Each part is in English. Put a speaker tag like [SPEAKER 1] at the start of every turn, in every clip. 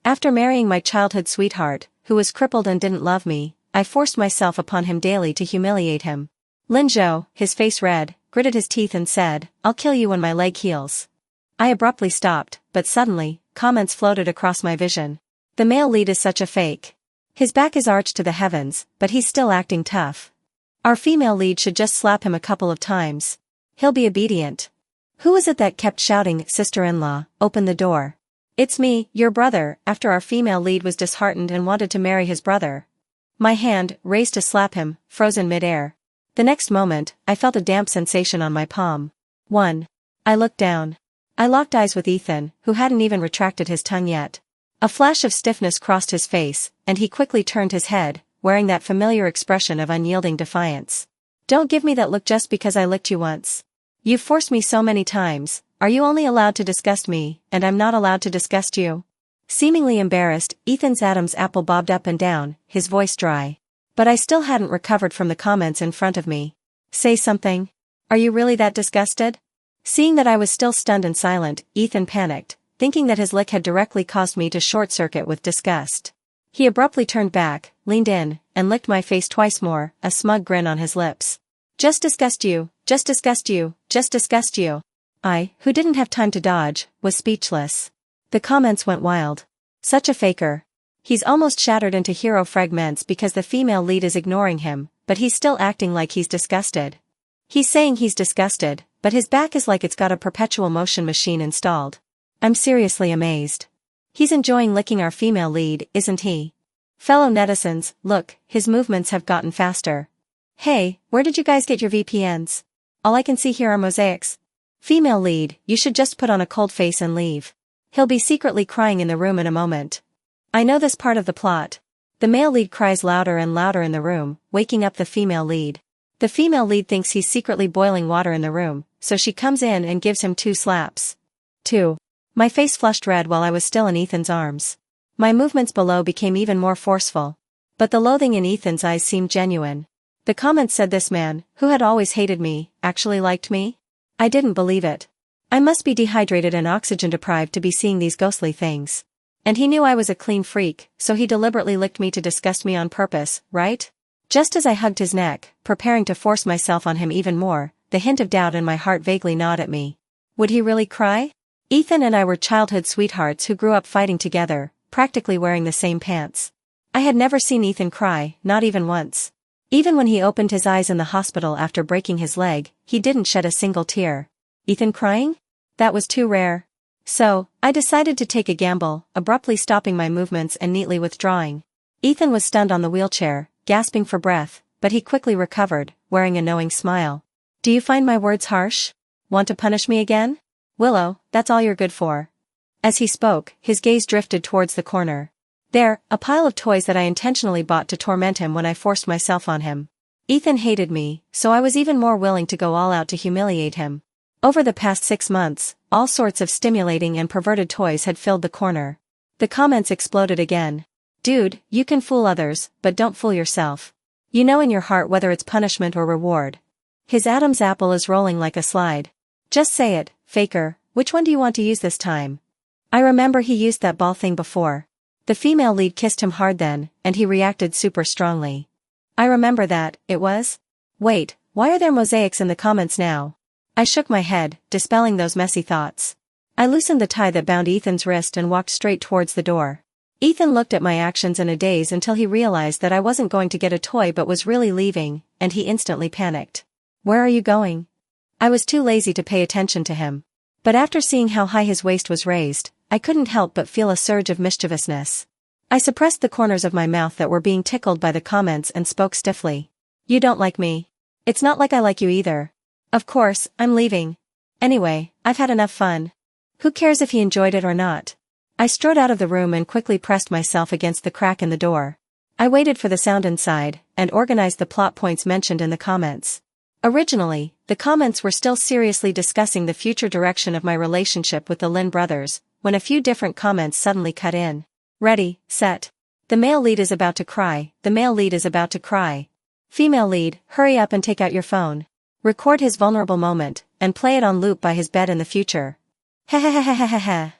[SPEAKER 1] After marrying my childhood sweetheart, who was crippled and didn't love me, I forced myself upon him daily to humiliate him. Lin Zhou, his face red, gritted his teeth and said, "I'll kill you when my leg heals." I abruptly stopped, but suddenly, comments floated across my vision. The male lead is such a fake. His back is arched to the heavens, but he's still acting tough. Our female lead should just slap him a couple of times. He'll be obedient. Who was it that kept shouting, "Sister-in-law, open the door"? "It's me, your brother," after our female lead was disheartened and wanted to marry his brother. My hand, raised to slap him, froze in mid-air. The next moment, I felt a damp sensation on my palm. 1. I looked down. I locked eyes with Ethan, who hadn't even retracted his tongue yet. A flash of stiffness crossed his face, and he quickly turned his head, wearing that familiar expression of unyielding defiance. "Don't give me that look just because I licked you once. You've forced me so many times. Are you only allowed to disgust me, and I'm not allowed to disgust you?" Seemingly embarrassed, Ethan's Adam's apple bobbed up and down, his voice dry. But I still hadn't recovered from the comments in front of me. "Say something. Are you really that disgusted?" Seeing that I was still stunned and silent, Ethan panicked, thinking that his lick had directly caused me to short-circuit with disgust. He abruptly turned back, leaned in, and licked my face twice more, a smug grin on his lips. "Just disgust you, just disgust you, just disgust you." I, who didn't have time to dodge, was speechless. The comments went wild. "Such a faker. He's almost shattered into hero fragments because the female lead is ignoring him, but he's still acting like he's disgusted. He's saying he's disgusted, but his back is like it's got a perpetual motion machine installed. I'm seriously amazed. He's enjoying licking our female lead, isn't he? Fellow netizens, look, his movements have gotten faster. Hey, where did you guys get your VPNs? All I can see here are mosaics. Female lead, you should just put on a cold face and leave. He'll be secretly crying in the room in a moment. I know this part of the plot. The male lead cries louder and louder in the room, waking up the female lead. The female lead thinks he's secretly boiling water in the room, so she comes in and gives him 2 slaps. 2. My face flushed red while I was still in Ethan's arms. My movements below became even more forceful. But the loathing in Ethan's eyes seemed genuine. The comments said this man, who had always hated me, actually liked me? I didn't believe it. I must be dehydrated and oxygen deprived to be seeing these ghostly things. And he knew I was a clean freak, so he deliberately licked me to disgust me on purpose, right? Just as I hugged his neck, preparing to force myself on him even more, the hint of doubt in my heart vaguely gnawed at me. Would he really cry? Ethan and I were childhood sweethearts who grew up fighting together, practically wearing the same pants. I had never seen Ethan cry, not even once. Even when he opened his eyes in the hospital after breaking his leg, he didn't shed a single tear. Ethan crying? That was too rare. So, I decided to take a gamble, abruptly stopping my movements and neatly withdrawing. Ethan was stunned on the wheelchair, gasping for breath, but he quickly recovered, wearing a knowing smile. "Do you find my words harsh? Want to punish me again? Willow, that's all you're good for." As he spoke, his gaze drifted towards the corner. There, a pile of toys that I intentionally bought to torment him when I forced myself on him. Ethan hated me, so I was even more willing to go all out to humiliate him. Over the past 6 months, all sorts of stimulating and perverted toys had filled the corner. The comments exploded again. "Dude, you can fool others, but don't fool yourself. You know in your heart whether it's punishment or reward. His Adam's apple is rolling like a slide. Just say it, faker, which one do you want to use this time? I remember he used that ball thing before. The female lead kissed him hard then, and he reacted super strongly. I remember that, it was? Wait, why are there mosaics in the comments now?" I shook my head, dispelling those messy thoughts. I loosened the tie that bound Ethan's wrist and walked straight towards the door. Ethan looked at my actions in a daze until he realized that I wasn't going to get a toy but was really leaving, and he instantly panicked. "Where are you going?" I was too lazy to pay attention to him. But after seeing how high his waist was raised, I couldn't help but feel a surge of mischievousness. I suppressed the corners of my mouth that were being tickled by the comments and spoke stiffly. "You don't like me. It's not like I like you either. Of course, I'm leaving. Anyway, I've had enough fun. Who cares if he enjoyed it or not?" I strode out of the room and quickly pressed myself against the crack in the door. I waited for the sound inside, and organized the plot points mentioned in the comments. Originally, the comments were still seriously discussing the future direction of my relationship with the Lin brothers, when a few different comments suddenly cut in. Ready, set. The male lead is about to cry, the male lead is about to cry. Female lead, hurry up and take out your phone. Record his vulnerable moment, and play it on loop by his bed in the future. Hehehehehehe.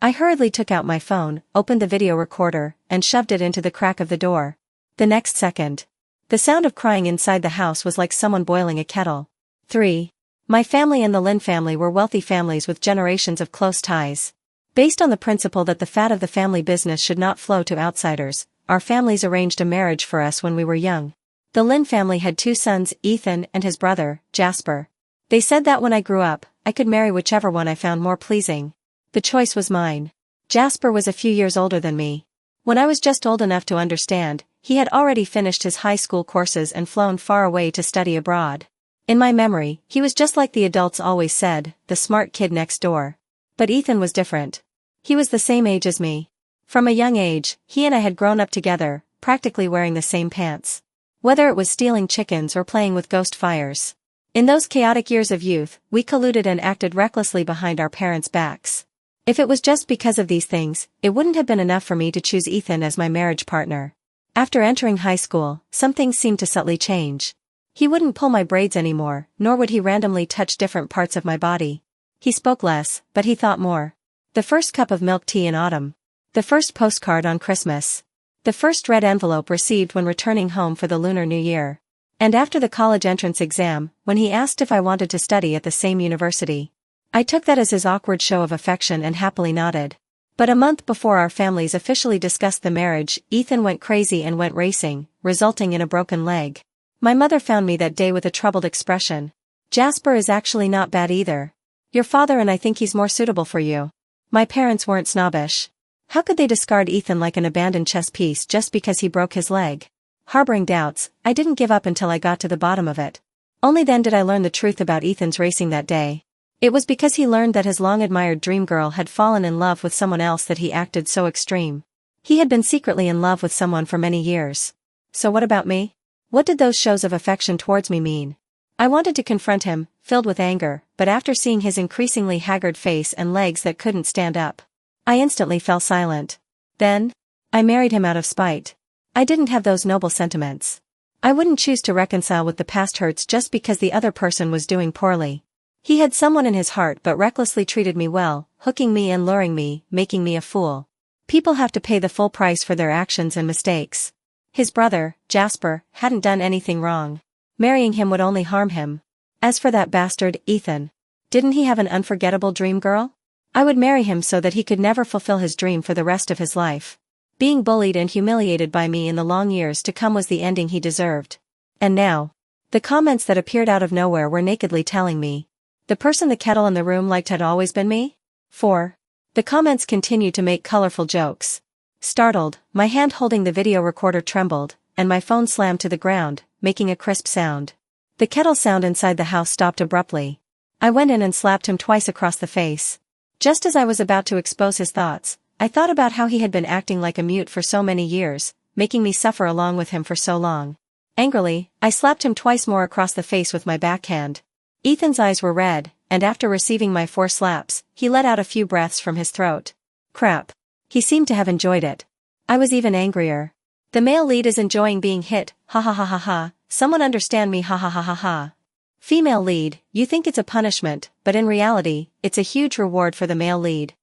[SPEAKER 1] I hurriedly took out my phone, opened the video recorder, and shoved it into the crack of the door. The next second, the sound of crying inside the house was like someone boiling a kettle. 3. My family and the Lin family were wealthy families with generations of close ties. Based on the principle that the fat of the family business should not flow to outsiders, our families arranged a marriage for us when we were young. The Lin family had 2 sons, Ethan and his brother, Jasper. They said that when I grew up, I could marry whichever one I found more pleasing. The choice was mine. Jasper was a few years older than me. When I was just old enough to understand, he had already finished his high school courses and flown far away to study abroad. In my memory, he was just like the adults always said, the smart kid next door. But Ethan was different. He was the same age as me. From a young age, he and I had grown up together, practically wearing the same pants. Whether it was stealing chickens or playing with ghost fires. In those chaotic years of youth, we colluded and acted recklessly behind our parents' backs. If it was just because of these things, it wouldn't have been enough for me to choose Ethan as my marriage partner. After entering high school, some things seemed to subtly change. He wouldn't pull my braids anymore, nor would he randomly touch different parts of my body. He spoke less, but he thought more. The first cup of milk tea in autumn. The first postcard on Christmas. The first red envelope received when returning home for the Lunar New Year. And after the college entrance exam, when he asked if I wanted to study at the same university. I took that as his awkward show of affection and happily nodded. But a month before our families officially discussed the marriage, Ethan went crazy and went racing, resulting in a broken leg. My mother found me that day with a troubled expression. Jasper is actually not bad either. Your father and I think he's more suitable for you. My parents weren't snobbish. How could they discard Ethan like an abandoned chess piece just because he broke his leg? Harboring doubts, I didn't give up until I got to the bottom of it. Only then did I learn the truth about Ethan's racing that day. It was because he learned that his long-admired dream girl had fallen in love with someone else that he acted so extreme. He had been secretly in love with someone for many years. So what about me? What did those shows of affection towards me mean? I wanted to confront him, filled with anger, but after seeing his increasingly haggard face and legs that couldn't stand up, I instantly fell silent. Then, I married him out of spite. I didn't have those noble sentiments. I wouldn't choose to reconcile with the past hurts just because the other person was doing poorly. He had someone in his heart but recklessly treated me well, hooking me and luring me, making me a fool. People have to pay the full price for their actions and mistakes. His brother, Jasper, hadn't done anything wrong. Marrying him would only harm him. As for that bastard, Ethan, didn't he have an unforgettable dream girl? I would marry him so that he could never fulfill his dream for the rest of his life. Being bullied and humiliated by me in the long years to come was the ending he deserved. And now, the comments that appeared out of nowhere were nakedly telling me. The person the kettle in the room liked had always been me? 4. The comments continued to make colorful jokes. Startled, my hand holding the video recorder trembled, and my phone slammed to the ground, making a crisp sound. The kettle sound inside the house stopped abruptly. I went in and slapped him twice across the face. Just as I was about to expose his thoughts, I thought about how he had been acting like a mute for so many years, making me suffer along with him for so long. Angrily, I slapped him twice more across the face with my backhand. Ethan's eyes were red, and after receiving my 4 slaps, he let out a few breaths from his throat. Crap. He seemed to have enjoyed it. I was even angrier. The male lead is enjoying being hit, ha ha ha ha ha, someone understand me ha ha ha ha ha. Female lead, you think it's a punishment, but in reality, it's a huge reward for the male lead.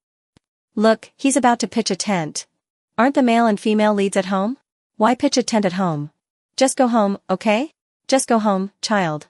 [SPEAKER 1] Look, he's about to pitch a tent. Aren't the male and female leads at home? Why pitch a tent at home? Just go home, okay? Just go home, child.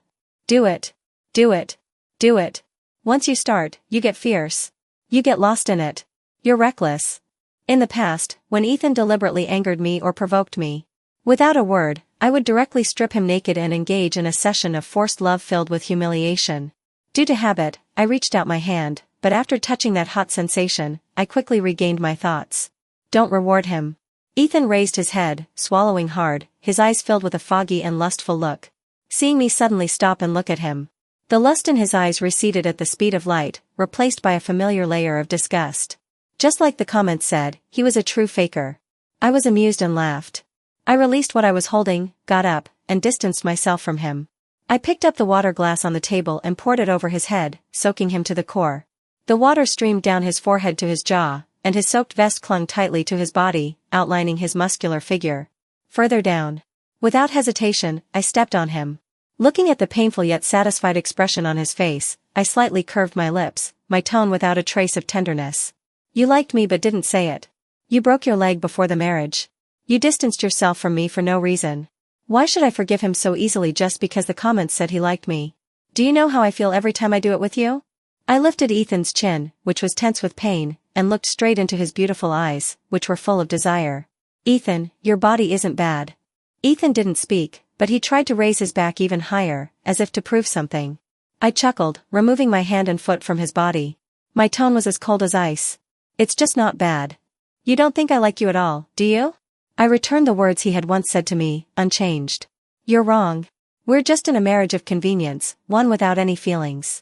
[SPEAKER 1] Do it. Do it. Do it. Once you start, you get fierce. You get lost in it. You're reckless. In the past, when Ethan deliberately angered me or provoked me, without a word, I would directly strip him naked and engage in a session of forced love filled with humiliation. Due to habit, I reached out my hand, but after touching that hot sensation, I quickly regained my thoughts. Don't reward him. Ethan raised his head, swallowing hard, his eyes filled with a foggy and lustful look. Seeing me suddenly stop and look at him, the lust in his eyes receded at the speed of light, replaced by a familiar layer of disgust. Just like the comments said, he was a true faker. I was amused and laughed. I released what I was holding, got up, and distanced myself from him. I picked up the water glass on the table and poured it over his head, soaking him to the core. The water streamed down his forehead to his jaw, and his soaked vest clung tightly to his body, outlining his muscular figure. Further down. Without hesitation, I stepped on him. Looking at the painful yet satisfied expression on his face, I slightly curved my lips, my tone without a trace of tenderness. You liked me but didn't say it. You broke your leg before the marriage. You distanced yourself from me for no reason. Why should I forgive him so easily just because the comments said he liked me? Do you know how I feel every time I do it with you? I lifted Ethan's chin, which was tense with pain, and looked straight into his beautiful eyes, which were full of desire. Ethan, your body isn't bad. Ethan didn't speak, but he tried to raise his back even higher, as if to prove something. I chuckled, removing my hand and foot from his body. My tone was as cold as ice. It's just not bad. You don't think I like you at all, do you? I returned the words he had once said to me, unchanged. You're wrong. We're just in a marriage of convenience, one without any feelings.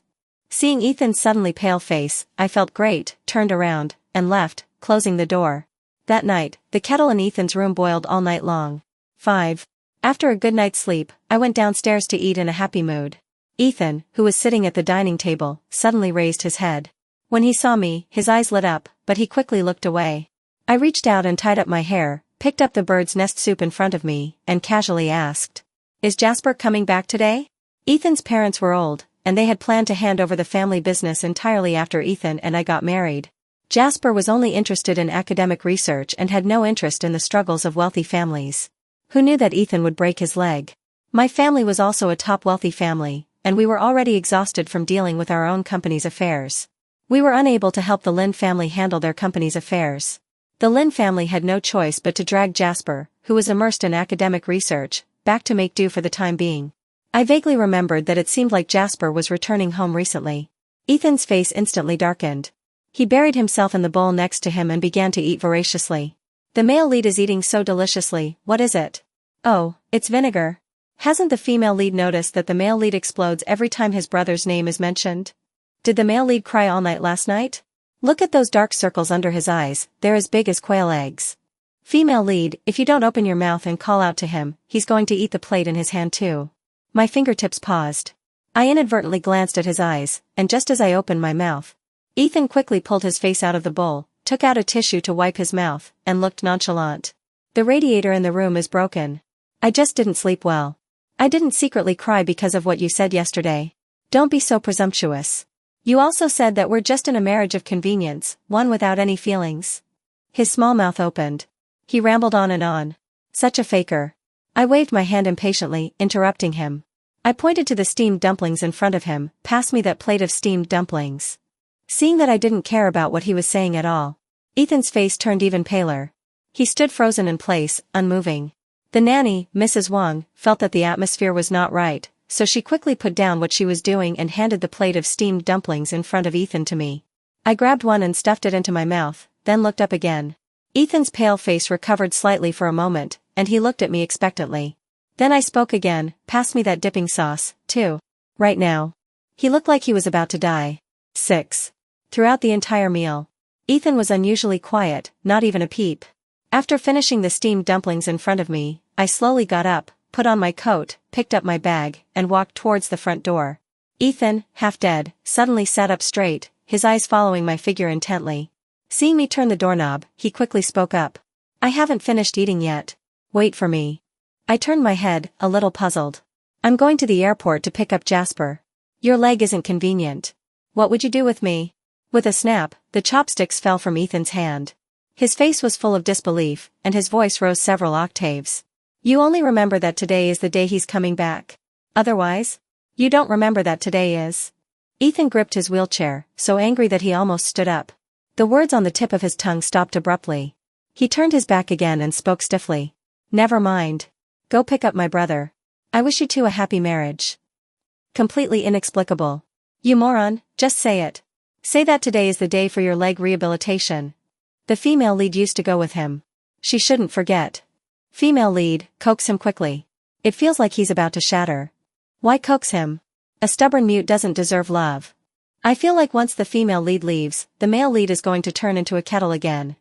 [SPEAKER 1] Seeing Ethan's suddenly pale face, I felt great, turned around, and left, closing the door. That night, the kettle in Ethan's room boiled all night long. 5. After a good night's sleep, I went downstairs to eat in a happy mood. Ethan, who was sitting at the dining table, suddenly raised his head. When he saw me, his eyes lit up, but he quickly looked away. I reached out and tied up my hair, picked up the bird's nest soup in front of me, and casually asked, "Is Jasper coming back today?" Ethan's parents were old, and they had planned to hand over the family business entirely after Ethan and I got married. Jasper was only interested in academic research and had no interest in the struggles of wealthy families. Who knew that Ethan would break his leg? My family was also a top wealthy family, and we were already exhausted from dealing with our own company's affairs. We were unable to help the Lin family handle their company's affairs. The Lin family had no choice but to drag Jasper, who was immersed in academic research, back to make do for the time being. I vaguely remembered that it seemed like Jasper was returning home recently. Ethan's face instantly darkened. He buried himself in the bowl next to him and began to eat voraciously. The male lead is eating so deliciously, what is it? Oh, it's vinegar. Hasn't the female lead noticed that the male lead explodes every time his brother's name is mentioned? Did the male lead cry all night last night? Look at those dark circles under his eyes, they're as big as quail eggs. Female lead, if you don't open your mouth and call out to him, he's going to eat the plate in his hand too. My fingertips paused. I inadvertently glanced at his eyes, and just as I opened my mouth, Ethan quickly pulled his face out of the bowl, took out a tissue to wipe his mouth, and looked nonchalant. The radiator in the room is broken. I just didn't sleep well. I didn't secretly cry because of what you said yesterday. Don't be so presumptuous. You also said that we're just in a marriage of convenience, one without any feelings. His small mouth opened. He rambled on and on. Such a faker. I waved my hand impatiently, interrupting him. I pointed to the steamed dumplings in front of him. Pass me that plate of steamed dumplings. Seeing that I didn't care about what he was saying at all, Ethan's face turned even paler. He stood frozen in place, unmoving. The nanny, Mrs. Wang, felt that the atmosphere was not right, so she quickly put down what she was doing and handed the plate of steamed dumplings in front of Ethan to me. I grabbed one and stuffed it into my mouth, then looked up again. Ethan's pale face recovered slightly for a moment, and he looked at me expectantly. Then I spoke again, pass me that dipping sauce, too. Right now. He looked like he was about to die. 6. Throughout the entire meal, Ethan was unusually quiet, not even a peep. After finishing the steamed dumplings in front of me, I slowly got up, put on my coat, picked up my bag, and walked towards the front door. Ethan, half dead, suddenly sat up straight, his eyes following my figure intently. Seeing me turn the doorknob, he quickly spoke up. I haven't finished eating yet. Wait for me. I turned my head, a little puzzled. I'm going to the airport to pick up Jasper. Your leg isn't convenient. What would you do with me? With a snap, the chopsticks fell from Ethan's hand. His face was full of disbelief, and his voice rose several octaves. You only remember that today is the day he's coming back. Otherwise? You don't remember that today is. Ethan gripped his wheelchair, so angry that he almost stood up. The words on the tip of his tongue stopped abruptly. He turned his back again and spoke stiffly. Never mind. Go pick up my brother. I wish you two a happy marriage. Completely inexplicable. You moron, just say it. Say that today is the day for your leg rehabilitation. The female lead used to go with him. She shouldn't forget. Female lead, coax him quickly. It feels like he's about to shatter. Why coax him? A stubborn mute doesn't deserve love. I feel like once the female lead leaves, the male lead is going to turn into a kettle again.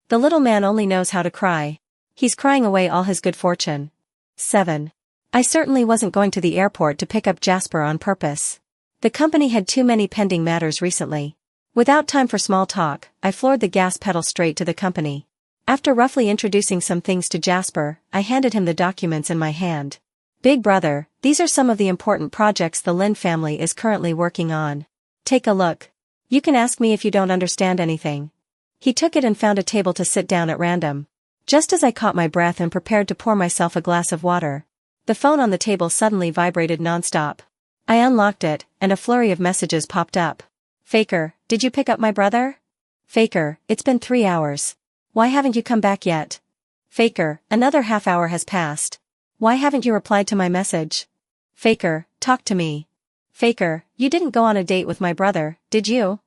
[SPEAKER 1] The little man only knows how to cry. He's crying away all his good fortune. 7. I certainly wasn't going to the airport to pick up Jasper on purpose. The company had too many pending matters recently. Without time for small talk, I floored the gas pedal straight to the company. After roughly introducing some things to Jasper, I handed him the documents in my hand. Big brother, these are some of the important projects the Lin family is currently working on. Take a look. You can ask me if you don't understand anything. He took it and found a table to sit down at random. Just as I caught my breath and prepared to pour myself a glass of water, the phone on the table suddenly vibrated nonstop. I unlocked it, and a flurry of messages popped up. Faker, did you pick up my brother? Faker, it's been 3 hours. Why haven't you come back yet? Faker, another half hour has passed. Why haven't you replied to my message? Faker, talk to me. Faker, you didn't go on a date with my brother, did you?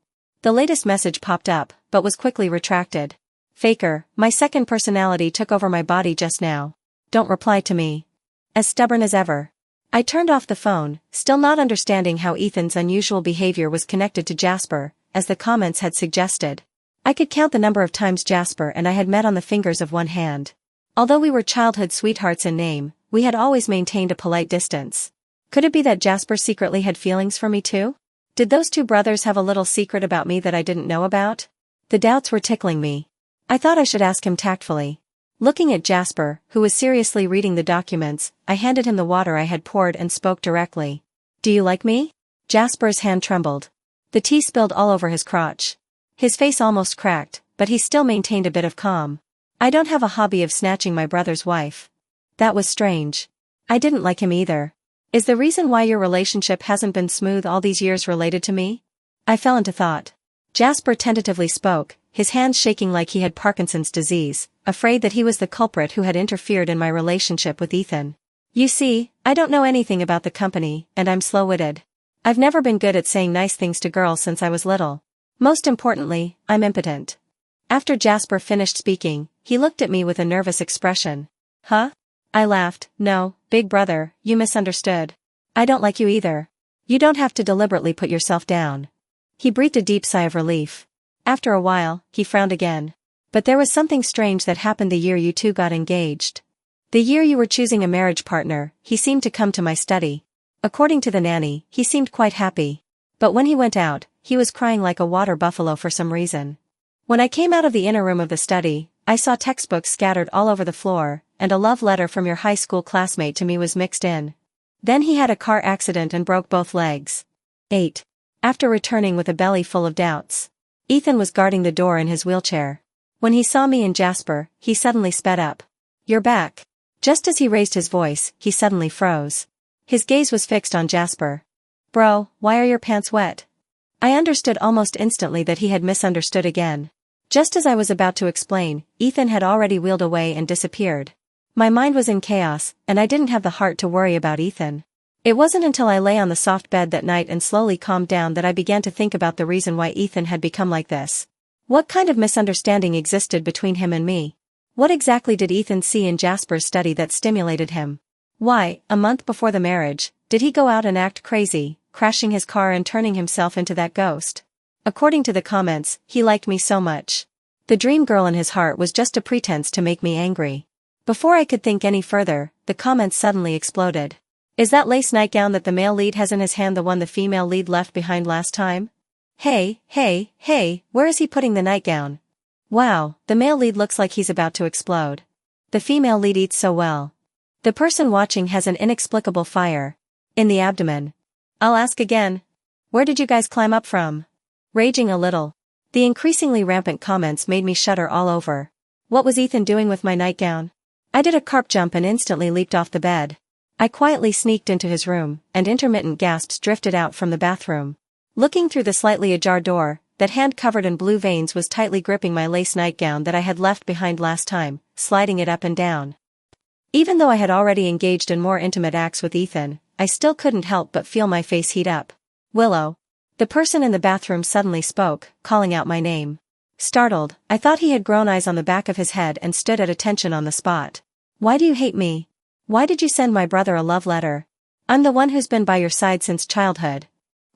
[SPEAKER 1] The latest message popped up, but was quickly retracted. Faker, my second personality took over my body just now. Don't reply to me. As stubborn as ever. I turned off the phone, still not understanding how Ethan's unusual behavior was connected to Jasper, as the comments had suggested. I could count the number of times Jasper and I had met on the fingers of one hand. Although we were childhood sweethearts in name, we had always maintained a polite distance. Could it be that Jasper secretly had feelings for me too? Did those two brothers have a little secret about me that I didn't know about? The doubts were tickling me. I thought I should ask him tactfully. Looking at Jasper, who was seriously reading the documents, I handed him the water I had poured and spoke directly. Do you like me? Jasper's hand trembled. The tea spilled all over his crotch. His face almost cracked, but he still maintained a bit of calm. I don't have a hobby of snatching my brother's wife. That was strange. I didn't like him either. Is the reason why your relationship hasn't been smooth all these years related to me? I fell into thought. Jasper tentatively spoke, his hands shaking like he had Parkinson's disease, afraid that he was the culprit who had interfered in my relationship with Ethan. You see, I don't know anything about the company, and I'm slow-witted. I've never been good at saying nice things to girls since I was little. Most importantly, I'm impotent. After Jasper finished speaking, he looked at me with a nervous expression. Huh? I laughed. No, big brother, you misunderstood. I don't like you either. You don't have to deliberately put yourself down. He breathed a deep sigh of relief. After a while, he frowned again. But there was something strange that happened the year you two got engaged. The year you were choosing a marriage partner, he seemed to come to my study. According to the nanny, he seemed quite happy. But when he went out, he was crying like a water buffalo for some reason. When I came out of the inner room of the study, I saw textbooks scattered all over the floor, and a love letter from your high school classmate to me was mixed in. Then he had a car accident and broke both legs. 8. After returning with a belly full of doubts. Ethan was guarding the door in his wheelchair. When he saw me and Jasper, he suddenly sped up. You're back. Just as he raised his voice, he suddenly froze. His gaze was fixed on Jasper. Bro, why are your pants wet? I understood almost instantly that he had misunderstood again. Just as I was about to explain, Ethan had already wheeled away and disappeared. My mind was in chaos, and I didn't have the heart to worry about Ethan. It wasn't until I lay on the soft bed that night and slowly calmed down that I began to think about the reason why Ethan had become like this. What kind of misunderstanding existed between him and me? What exactly did Ethan see in Jasper's study that stimulated him? Why, a month before the marriage, did he go out and act crazy, crashing his car and turning himself into that ghost? According to the comments, he liked me so much. The dream girl in his heart was just a pretense to make me angry. Before I could think any further, the comments suddenly exploded. Is that lace nightgown that the male lead has in his hand the one the female lead left behind last time? Hey, where is he putting the nightgown? Wow, the male lead looks like he's about to explode. The female lead eats so well. The person watching has an inexplicable fire in the abdomen. I'll ask again. Where did you guys climb up from? Raging a little. The increasingly rampant comments made me shudder all over. What was Ethan doing with my nightgown? I did a carp jump and instantly leaped off the bed. I quietly sneaked into his room, and intermittent gasps drifted out from the bathroom. Looking through the slightly ajar door, that hand covered in blue veins was tightly gripping my lace nightgown that I had left behind last time, sliding it up and down. Even though I had already engaged in more intimate acts with Ethan, I still couldn't help but feel my face heat up. Willow. The person in the bathroom suddenly spoke, calling out my name. Startled, I thought he had grown eyes on the back of his head and stood at attention on the spot. Why do you hate me? Why did you send my brother a love letter? I'm the one who's been by your side since childhood.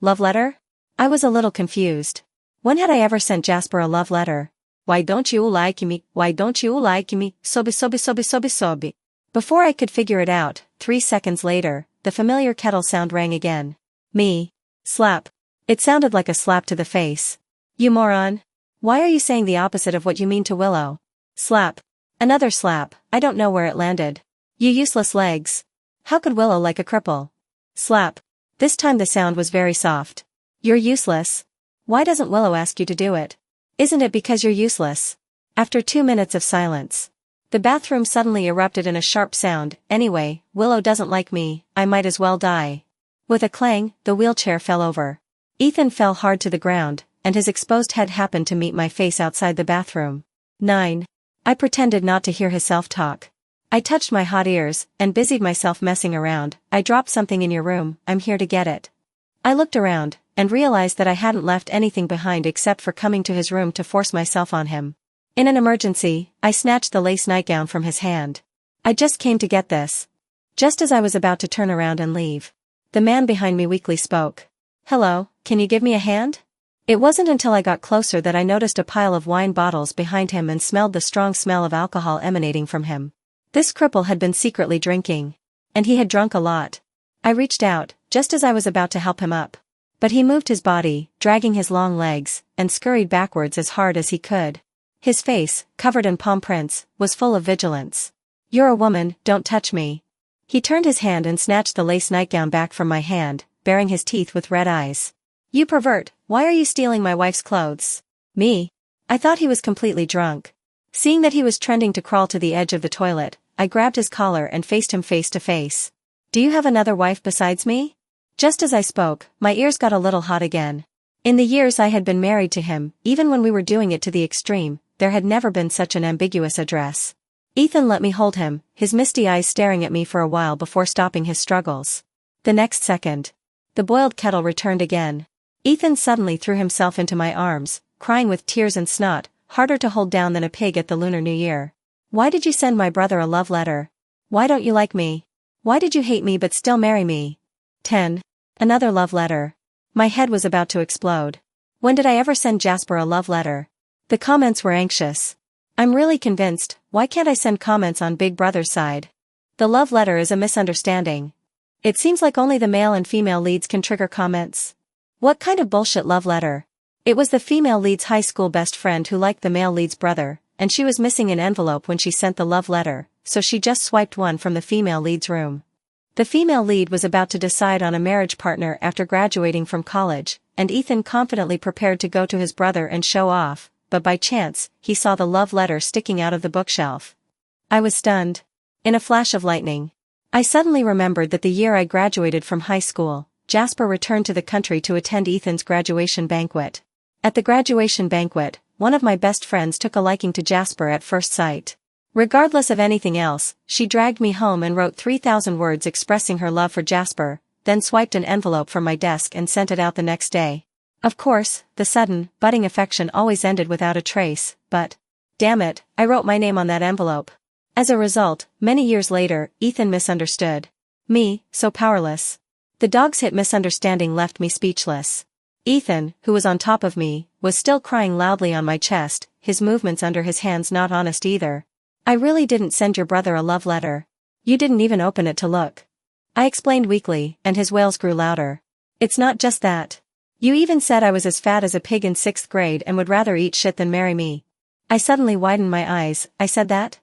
[SPEAKER 1] Love letter? I was a little confused. When had I ever sent Jasper a love letter? Why don't you like me? Why don't you like me? Sobi. Before I could figure it out, 3 seconds later, the familiar kettle sound rang again. Me. Slap. It sounded like a slap to the face. You moron. Why are you saying the opposite of what you mean to Willow? Slap. Another slap, I don't know where it landed. You useless legs. How could Willow like a cripple? Slap. This time the sound was very soft. You're useless. Why doesn't Willow ask you to do it? Isn't it because you're useless? After 2 minutes of silence, the bathroom suddenly erupted in a sharp sound. Anyway, Willow doesn't like me, I might as well die. With a clang, the wheelchair fell over. Ethan fell hard to the ground, and his exposed head happened to meet my face outside the bathroom. 9. I pretended not to hear his self-talk. I touched my hot ears, and busied myself messing around. I dropped something in your room, I'm here to get it. I looked around, and realized that I hadn't left anything behind except for coming to his room to force myself on him. In an emergency, I snatched the lace nightgown from his hand. I just came to get this. Just as I was about to turn around and leave, the man behind me weakly spoke. Hello, can you give me a hand? It wasn't until I got closer that I noticed a pile of wine bottles behind him and smelled the strong smell of alcohol emanating from him. This cripple had been secretly drinking. And he had drunk a lot. I reached out, just as I was about to help him up. But he moved his body, dragging his long legs, and scurried backwards as hard as he could. His face, covered in palm prints, was full of vigilance. You're a woman, don't touch me. He turned his hand and snatched the lace nightgown back from my hand, baring his teeth with red eyes. You pervert, why are you stealing my wife's clothes? Me? I thought he was completely drunk. Seeing that he was trending to crawl to the edge of the toilet, I grabbed his collar and faced him face to face. Do you have another wife besides me? Just as I spoke, my ears got a little hot again. In the years I had been married to him, even when we were doing it to the extreme, there had never been such an ambiguous address. Ethan let me hold him, his misty eyes staring at me for a while before stopping his struggles. The next second, the boiled kettle returned again. Ethan suddenly threw himself into my arms, crying with tears and snot, harder to hold down than a pig at the Lunar New Year. Why did you send my brother a love letter? Why don't you like me? Why did you hate me but still marry me? 10. Another love letter. My head was about to explode. When did I ever send Jasper a love letter? The comments were anxious. I'm really convinced, why can't I send comments on Big Brother's side? The love letter is a misunderstanding. It seems like only the male and female leads can trigger comments. What kind of bullshit love letter? It was the female lead's high school best friend who liked the male lead's brother, and she was missing an envelope when she sent the love letter, so she just swiped one from the female lead's room. The female lead was about to decide on a marriage partner after graduating from college, and Ethan confidently prepared to go to his brother and show off, but by chance, he saw the love letter sticking out of the bookshelf. I was stunned. In a flash of lightning, I suddenly remembered that the year I graduated from high school, Jasper returned to the country to attend Ethan's graduation banquet. At the graduation banquet, one of my best friends took a liking to Jasper at first sight. Regardless of anything else, she dragged me home and wrote 3,000 words expressing her love for Jasper, then swiped an envelope from my desk and sent it out the next day. Of course, the sudden, budding affection always ended without a trace, but, damn it, I wrote my name on that envelope. As a result, many years later, Ethan misunderstood me, so powerless. The dog's hit misunderstanding left me speechless. Ethan, who was on top of me, was still crying loudly on my chest, his movements under his hands not honest either. I really didn't send your brother a love letter. You didn't even open it to look. I explained weakly, and his wails grew louder. It's not just that. You even said I was as fat as a pig in 6th grade and would rather eat shit than marry me. I suddenly widened my eyes. I said that?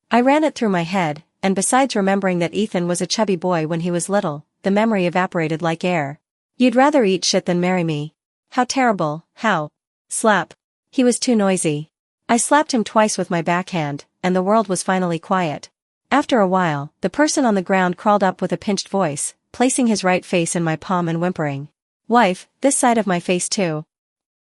[SPEAKER 1] I ran it through my head, and besides remembering that Ethan was a chubby boy when he was little, the memory evaporated like air. You'd rather eat shit than marry me. How terrible, how? Slap. He was too noisy. I slapped him twice with my backhand, and the world was finally quiet. After a while, the person on the ground crawled up with a pinched voice, placing his right face in my palm and whimpering. Wife, this side of my face too.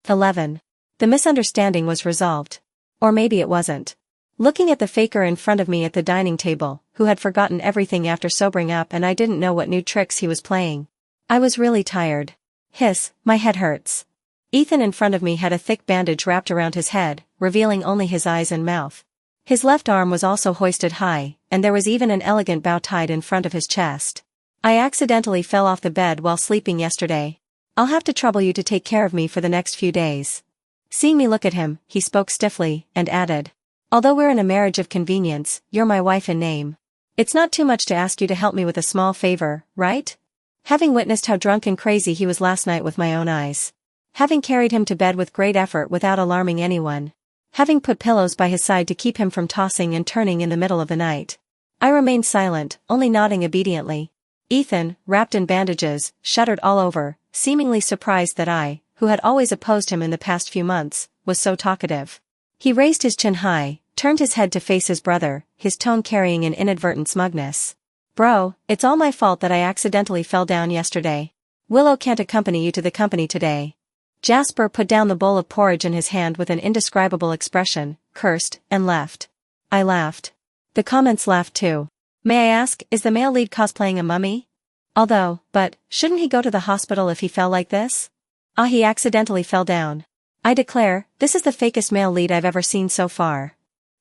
[SPEAKER 1] 11. The misunderstanding was resolved. Or maybe it wasn't. Looking at the faker in front of me at the dining table, who had forgotten everything after sobering up and I didn't know what new tricks he was playing. I was really tired. Hiss, my head hurts. Ethan in front of me had a thick bandage wrapped around his head, revealing only his eyes and mouth. His left arm was also hoisted high, and there was even an elegant bow tied in front of his chest. I accidentally fell off the bed while sleeping yesterday. I'll have to trouble you to take care of me for the next few days. Seeing me look at him, he spoke stiffly, and added. Although we're in a marriage of convenience, you're my wife in name. It's not too much to ask you to help me with a small favor, right? Having witnessed how drunk and crazy he was last night with my own eyes. Having carried him to bed with great effort without alarming anyone. Having put pillows by his side to keep him from tossing and turning in the middle of the night. I remained silent, only nodding obediently. Ethan, wrapped in bandages, shuddered all over, seemingly surprised that I, who had always opposed him in the past few months, was so talkative. He raised his chin high, turned his head to face his brother, his tone carrying an inadvertent smugness. Bro, it's all my fault that I accidentally fell down yesterday. Willow can't accompany you to the company today. Jasper put down the bowl of porridge in his hand with an indescribable expression, cursed, and left. I laughed. The comments laughed too. May I ask, is the male lead cosplaying a mummy? But, shouldn't he go to the hospital if he fell like this? Ah, he accidentally fell down. I declare, this is the fakest male lead I've ever seen so far.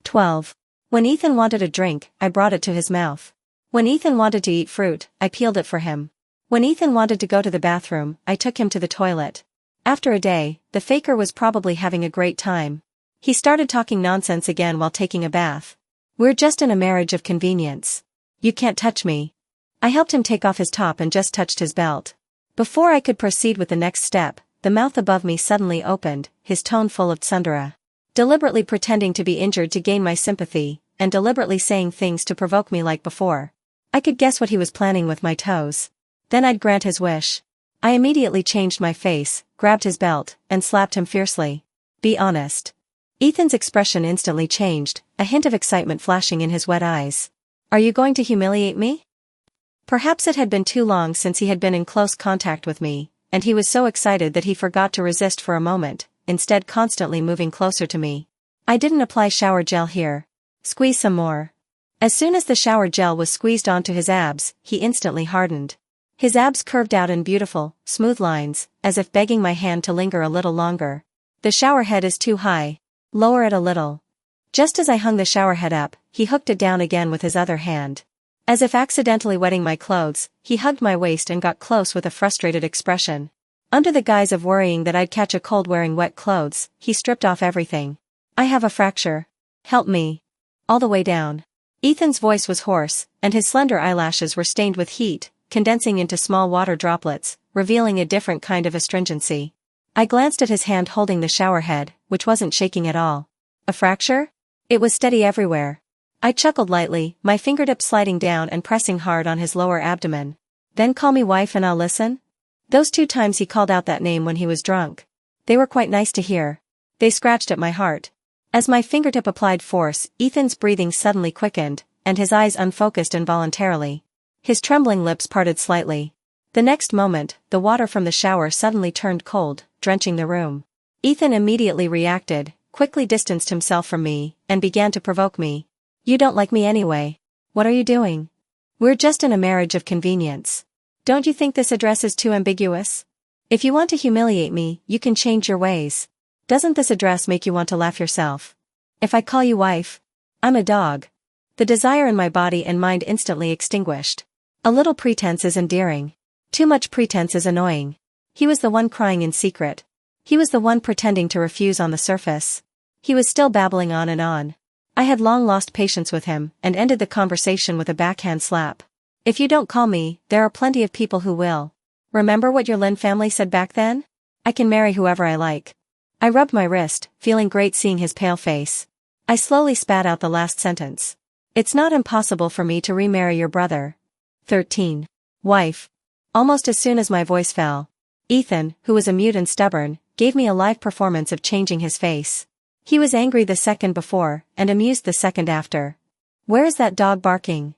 [SPEAKER 1] 12. When Ethan wanted a drink, I brought it to his mouth. When Ethan wanted to eat fruit, I peeled it for him. When Ethan wanted to go to the bathroom, I took him to the toilet. After a day, the faker was probably having a great time. He started talking nonsense again while taking a bath. We're just in a marriage of convenience. You can't touch me. I helped him take off his top and just touched his belt. Before I could proceed with the next step, the mouth above me suddenly opened, his tone full of tsundere. Deliberately pretending to be injured to gain my sympathy, and deliberately saying things to provoke me like before. I could guess what he was planning with my toes. Then I'd grant his wish. I immediately changed my face, grabbed his belt, and slapped him fiercely. Be honest. Ethan's expression instantly changed, a hint of excitement flashing in his wet eyes. Are you going to humiliate me? Perhaps it had been too long since he had been in close contact with me, and he was so excited that he forgot to resist for a moment, instead constantly moving closer to me. I didn't apply shower gel here. Squeeze some more. As soon as the shower gel was squeezed onto his abs, he instantly hardened. His abs curved out in beautiful, smooth lines, as if begging my hand to linger a little longer. The shower head is too high. Lower it a little. Just as I hung the shower head up, he hooked it down again with his other hand. As if accidentally wetting my clothes, he hugged my waist and got close with a frustrated expression. Under the guise of worrying that I'd catch a cold wearing wet clothes, he stripped off everything. I have a fracture. Help me. All the way down. Ethan's voice was hoarse, and his slender eyelashes were stained with heat, condensing into small water droplets, revealing a different kind of astringency. I glanced at his hand holding the shower head, which wasn't shaking at all. A fracture? It was steady everywhere. I chuckled lightly, my fingertips sliding down and pressing hard on his lower abdomen. Then call me wife and I'll listen? Those 2 times he called out that name when he was drunk. They were quite nice to hear. They scratched at my heart. As my fingertip applied force, Ethan's breathing suddenly quickened, and his eyes unfocused involuntarily. His trembling lips parted slightly. The next moment, the water from the shower suddenly turned cold, drenching the room. Ethan immediately reacted, quickly distanced himself from me, and began to provoke me. You don't like me anyway. What are you doing? We're just in a marriage of convenience. Don't you think this address is too ambiguous? If you want to humiliate me, you can change your ways. Doesn't this address make you want to laugh yourself? If I call you wife? I'm a dog. The desire in my body and mind instantly extinguished. A little pretense is endearing. Too much pretense is annoying. He was the one crying in secret. He was the one pretending to refuse on the surface. He was still babbling on and on. I had long lost patience with him, and ended the conversation with a backhand slap. If you don't call me, there are plenty of people who will. Remember what your Lin family said back then? I can marry whoever I like. I rubbed my wrist, feeling great seeing his pale face. I slowly spat out the last sentence. It's not impossible for me to remarry your brother. 13. Wife. Almost as soon as my voice fell, Ethan, who was a mute and stubborn, gave me a live performance of changing his face. He was angry the second before, and amused the second after. Where is that dog barking?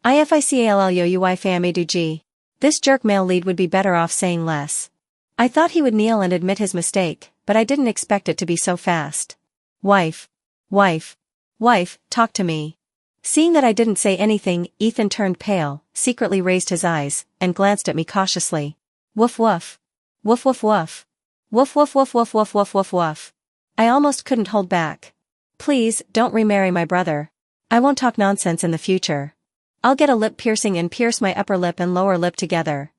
[SPEAKER 1] Ifacalluifamedug. This jerk male lead would be better off saying less. I thought he would kneel and admit his mistake, but I didn't expect it to be so fast. Wife. Wife. Wife, talk to me. Seeing that I didn't say anything, Ethan turned pale, secretly raised his eyes, and glanced at me cautiously. Woof woof. Woof woof woof. Woof woof woof woof woof woof woof woof. I almost couldn't hold back. Please, don't remarry my brother. I won't talk nonsense in the future. I'll get a lip piercing and pierce my upper lip and lower lip together.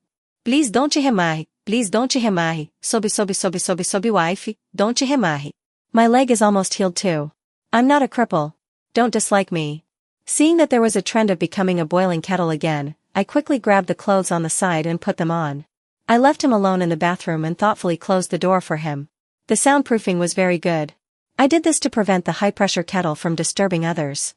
[SPEAKER 1] Please don't you hemai, please don't you hemai, sobi wife, don't you hemai. My leg is almost healed too. I'm not a cripple. Don't dislike me. Seeing that there was a trend of becoming a boiling kettle again, I quickly grabbed the clothes on the side and put them on. I left him alone in the bathroom and thoughtfully closed the door for him. The soundproofing was very good. I did this to prevent the high-pressure kettle from disturbing others.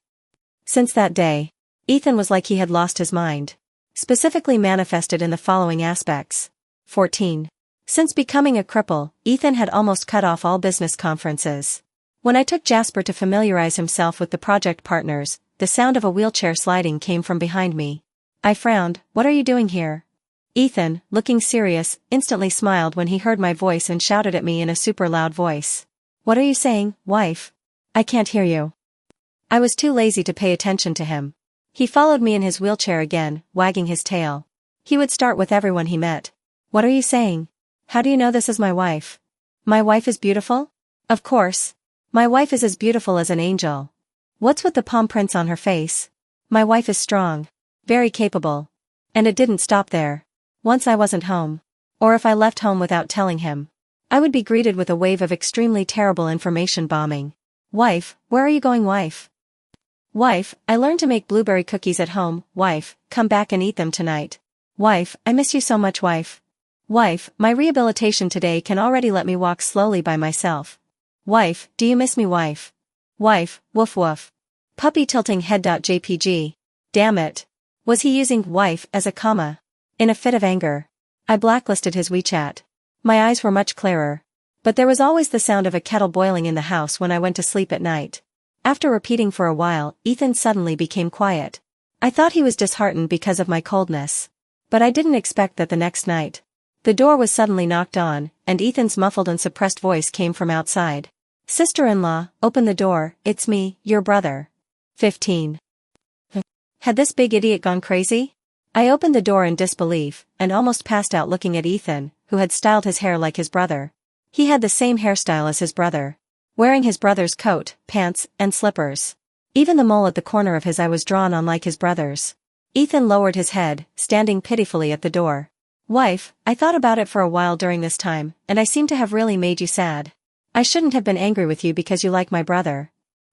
[SPEAKER 1] Since that day, Ethan was like he had lost his mind. Specifically manifested in the following aspects. 14. Since becoming a cripple, Ethan had almost cut off all business conferences. When I took Jasper to familiarize himself with the project partners, the sound of a wheelchair sliding came from behind me. I frowned. "What are you doing here?" Ethan, looking serious, instantly smiled when he heard my voice and shouted at me in a super loud voice. "What are you saying, wife? I can't hear you." I was too lazy to pay attention to him. He followed me in his wheelchair again, wagging his tail. He would start with everyone he met. "What are you saying? How do you know this is my wife? My wife is beautiful? Of course. My wife is as beautiful as an angel. What's with the palm prints on her face? My wife is strong. Very capable." And it didn't stop there. Once I wasn't home. Or if I left home without telling him, I would be greeted with a wave of extremely terrible information bombing. "Wife, where are you going, wife? Wife, I learned to make blueberry cookies at home. Wife, come back and eat them tonight. Wife, I miss you so much, wife. Wife, my rehabilitation today can already let me walk slowly by myself. Wife, do you miss me, wife? Wife, woof woof. Puppy tilting head.jpg. Damn it. Was he using wife as a comma? In a fit of anger, I blacklisted his WeChat. My eyes were much clearer. But there was always the sound of a kettle boiling in the house when I went to sleep at night. After repeating for a while, Ethan suddenly became quiet. I thought he was disheartened because of my coldness. But I didn't expect that the next night. The door was suddenly knocked on, and Ethan's muffled and suppressed voice came from outside. "Sister-in-law, open the door, it's me, your brother." 15. Had this big idiot gone crazy? I opened the door in disbelief, and almost passed out looking at Ethan, who had styled his hair like his brother. He had the same hairstyle as his brother. Wearing his brother's coat, pants, and slippers. Even the mole at the corner of his eye was drawn on like his brother's. Ethan lowered his head, standing pitifully at the door. "Wife, I thought about it for a while during this time, and I seem to have really made you sad. I shouldn't have been angry with you because you like my brother.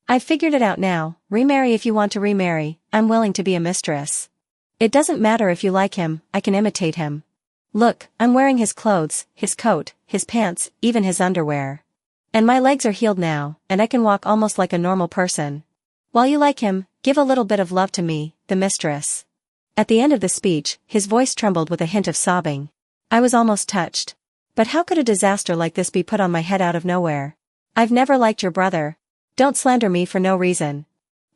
[SPEAKER 1] I've figured it out now. Remarry if you want to remarry, I'm willing to be a mistress. It doesn't matter if you like him, I can imitate him. Look, I'm wearing his clothes, his coat, his pants, even his underwear. And my legs are healed now, and I can walk almost like a normal person. While you like him, give a little bit of love to me, the mistress." At the end of the speech, his voice trembled with a hint of sobbing. I was almost touched. But how could a disaster like this be put on my head out of nowhere? "I've never liked your brother. Don't slander me for no reason."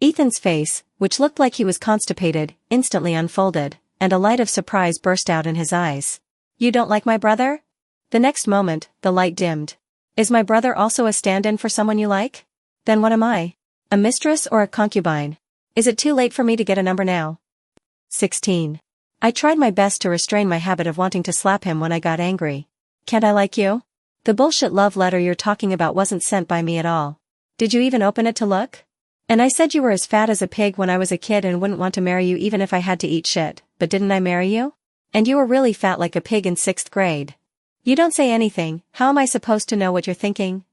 [SPEAKER 1] Ethan's face, which looked like he was constipated, instantly unfolded, and a light of surprise burst out in his eyes. "You don't like my brother?" The next moment, the light dimmed. "Is my brother also a stand-in for someone you like? Then what am I? A mistress or a concubine? Is it too late for me to get a number now?" 16. I tried my best to restrain my habit of wanting to slap him when I got angry. "Can't I like you? The bullshit love letter you're talking about wasn't sent by me at all. Did you even open it to look? And I said you were as fat as a pig when I was a kid and wouldn't want to marry you even if I had to eat shit, but didn't I marry you? And you were really fat like a pig in 6th grade. You don't say anything, how am I supposed to know what you're thinking?"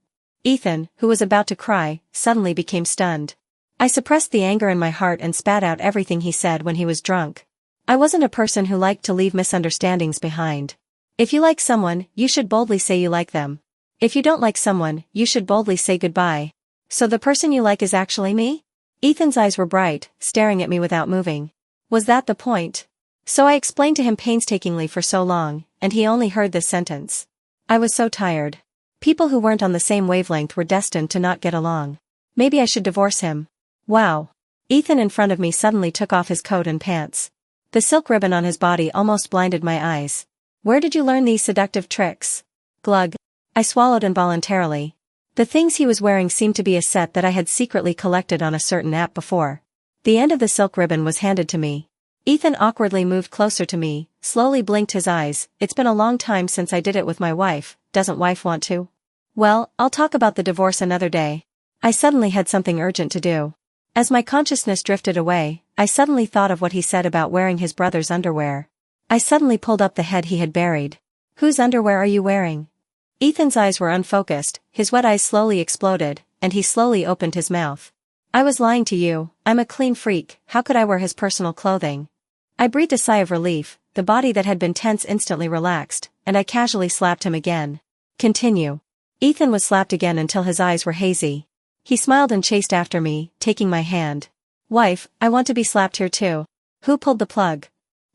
[SPEAKER 1] Ethan, who was about to cry, suddenly became stunned. I suppressed the anger in my heart and spat out everything he said when he was drunk. I wasn't a person who liked to leave misunderstandings behind. If you like someone, you should boldly say you like them. If you don't like someone, you should boldly say goodbye. So the person you like is actually me? Ethan's eyes were bright, staring at me without moving. Was that the point? So I explained to him painstakingly for so long, and he only heard this sentence. I was so tired. People who weren't on the same wavelength were destined to not get along. Maybe I should divorce him. Wow. Ethan in front of me suddenly took off his coat and pants. The silk ribbon on his body almost blinded my eyes. "Where did you learn these seductive tricks?" Glug. I swallowed involuntarily. The things he was wearing seemed to be a set that I had secretly collected on a certain app before. The end of the silk ribbon was handed to me. Ethan awkwardly moved closer to me, slowly blinked his eyes. "It's been a long time since I did it with my wife, doesn't wife want to?" "Well, I'll talk about the divorce another day. I suddenly had something urgent to do." As my consciousness drifted away, I suddenly thought of what he said about wearing his brother's underwear. I suddenly pulled up the head he had buried. "Whose underwear are you wearing?" Ethan's eyes were unfocused, his wet eyes slowly exploded, and he slowly opened his mouth. "I was lying to you, I'm a clean freak, how could I wear his personal clothing?" I breathed a sigh of relief, the body that had been tense instantly relaxed, and I casually slapped him again. "Continue." Ethan was slapped again until his eyes were hazy. He smiled and chased after me, taking my hand. "Wife, I want to be slapped here too. Who pulled the plug?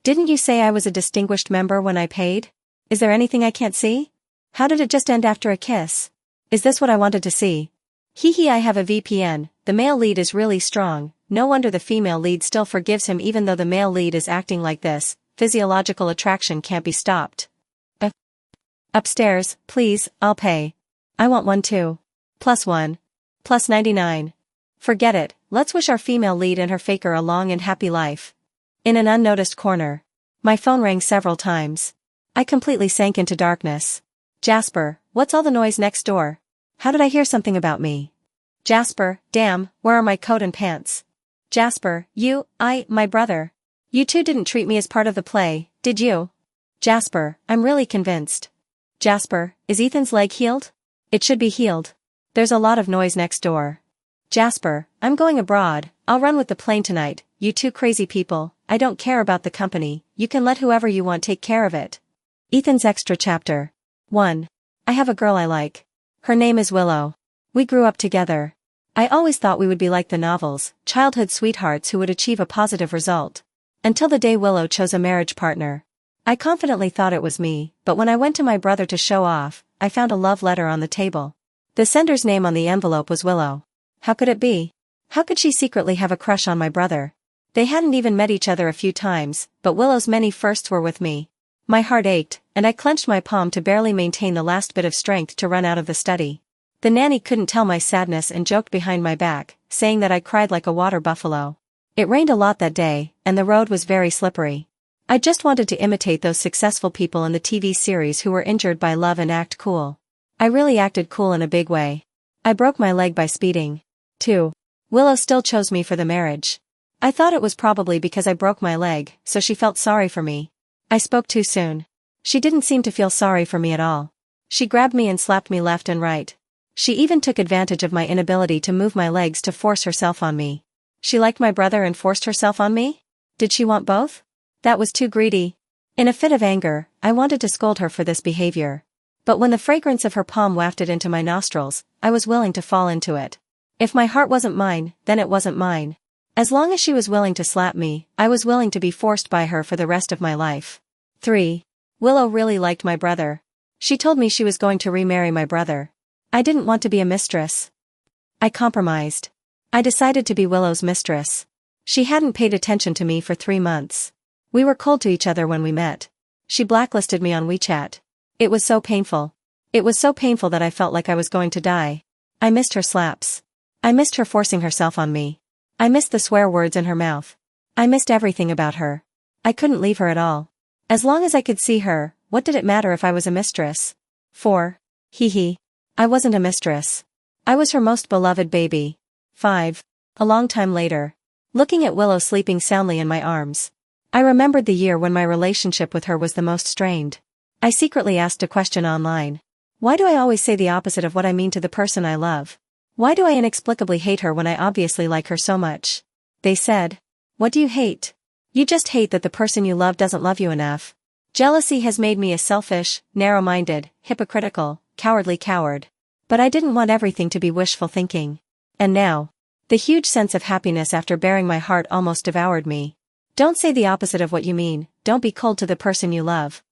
[SPEAKER 1] Didn't you say I was a distinguished member when I paid? Is there anything I can't see?" How did it just end after a kiss? Is this what I wanted to see? Hee hee, I have a VPN, the male lead is really strong, no wonder the female lead still forgives him even though the male lead is acting like this, physiological attraction can't be stopped. Upstairs, please, I'll pay. I want one too. +1. +99. Forget it, let's wish our female lead and her faker a long and happy life. In an unnoticed corner. My phone rang several times. I completely sank into darkness. Jasper, what's all the noise next door? How did I hear something about me? Jasper, damn, where are my coat and pants? Jasper, my brother. You two didn't treat me as part of the play, did you? Jasper, I'm really convinced. Jasper, is Ethan's leg healed? It should be healed. There's a lot of noise next door. Jasper, I'm going abroad, I'll run with the plane tonight, you two crazy people, I don't care about the company, you can let whoever you want take care of it. Ethan's extra chapter. 1. I have a girl I like. Her name is Willow. We grew up together. I always thought we would be like the novels, childhood sweethearts who would achieve a positive result. Until the day Willow chose a marriage partner. I confidently thought it was me, but when I went to my brother to show off, I found a love letter on the table. The sender's name on the envelope was Willow. How could it be? How could she secretly have a crush on my brother? They hadn't even met each other a few times, but Willow's many firsts were with me. My heart ached, and I clenched my palm to barely maintain the last bit of strength to run out of the study. The nanny couldn't tell my sadness and joked behind my back, saying that I cried like a water buffalo. It rained a lot that day, and the road was very slippery. I just wanted to imitate those successful people in the TV series who were injured by love and act cool. I really acted cool in a big way. I broke my leg by speeding. 2. Willow still chose me for the marriage. I thought it was probably because I broke my leg, so she felt sorry for me. I spoke too soon. She didn't seem to feel sorry for me at all. She grabbed me and slapped me left and right. She even took advantage of my inability to move my legs to force herself on me. She liked my brother and forced herself on me? Did she want both? That was too greedy. In a fit of anger, I wanted to scold her for this behavior. But when the fragrance of her palm wafted into my nostrils, I was willing to fall into it. If my heart wasn't mine, then it wasn't mine. As long as she was willing to slap me, I was willing to be forced by her for the rest of my life. 3. Willow really liked my brother. She told me she was going to remarry my brother. I didn't want to be a mistress. I compromised. I decided to be Willow's mistress. She hadn't paid attention to me for 3 months. We were cold to each other when we met. She blacklisted me on WeChat. It was so painful. It was so painful that I felt like I was going to die. I missed her slaps. I missed her forcing herself on me. I missed the swear words in her mouth. I missed everything about her. I couldn't leave her at all. As long as I could see her, what did it matter if I was a mistress? 4. Hee hee. I wasn't a mistress. I was her most beloved baby. 5. A long time later. Looking at Willow sleeping soundly in my arms. I remembered the year when my relationship with her was the most strained. I secretly asked a question online. Why do I always say the opposite of what I mean to the person I love? Why do I inexplicably hate her when I obviously like her so much? They said. What do you hate? You just hate that the person you love doesn't love you enough. Jealousy has made me a selfish, narrow-minded, hypocritical, cowardly coward. But I didn't want everything to be wishful thinking. And now, the huge sense of happiness after bearing my heart almost devoured me. Don't say the opposite of what you mean, don't be cold to the person you love.